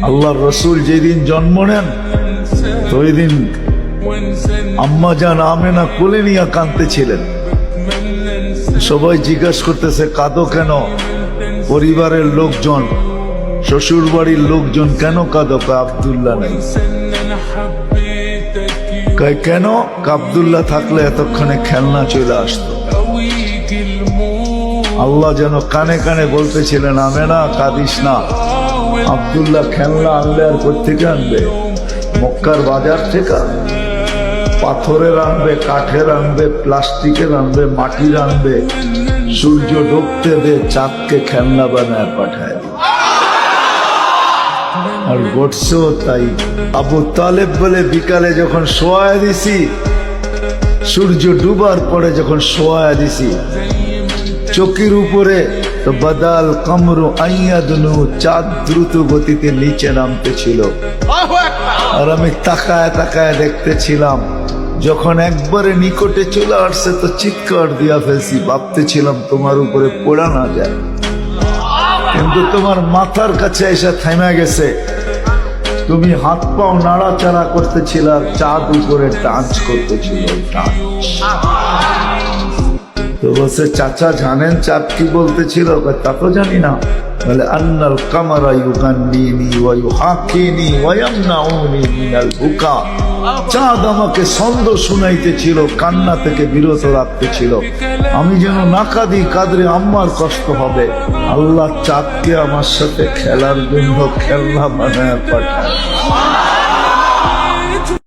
আল্লাহর রসুল যেদিন জন্ম নেন তো ওই দিন আম্মা জান আমেনা কোলে নিয়ে কাঁদতেছিলেন। সবাই জিজ্ঞাসা করতেছে কাঁদো কেন? পরিবারের লোকজন, শ্বশুর বাড়ির লোকজন কেন কাঁদো? আব্দুল্লাহ নাই। কেন? আব্দুল্লাহ থাকলে এতক্ষণে খেলনা চলে আসতো। আল্লাহ যেন কানে কানে বলতেছিলেন আমেনা কাঁদিস না, আব্দুল্লাহ খেলনা আনলে আর কোত্থেকে আনবে? মক্কার বাজার থেকে পাথরের আনবে, কাঠের আনবে, প্লাস্টিকের আনবে, মাটির আনবে। সূর্য ডুবতে দে, চাঁদকে খেলনা বানায় পাঠায়। আর ঘটছেও তাই। আবু তালেব বলে বিকালে যখন শোয়া দিছি, সূর্য ডুবার পরে যখন শোয়া দিছি চকির উপরে, তো বাদাল কামরু আইয়াদনু, চাঁদ দ্রুত গতিতে নিচে নামতেছিল। আর আমি তাকায় তাকায় দেখতেছিলাম। যখন একবারে নিকটে চলে আসছে তো চিৎকার দিয়া ফেলছি, ভাবতেছিলাম তোমার উপরে পড়া না যায়, কিন্তু তোমার মাথার কাছে এসে থেমে গেছে। তুমি হাত পাও নাড়াচাড়া করতেছিল, আর চাঁদ উপরে ডান্স করতেছিল। তো বলছে চাচা জানেন চাঁদ কি বলতেছিল? তা তো জানি না। বলে আন্নাল কামারা ইউগান্নিনি ওয়া ইউহাকিনি ওয়া ইয়ামনাউনি মিনাল বুকা। চাঁদ আমাকে ছন্দ শুনাইতেছিল, কান্না থেকে বিরত রাখতেছিল। আমি যেন না কাঁদি, কাঁদলে আম্মার কষ্ট হবে। আল্লাহ চাঁদকে আমার সাথে খেলার জন্য খেলনা বানায় পাঠায়।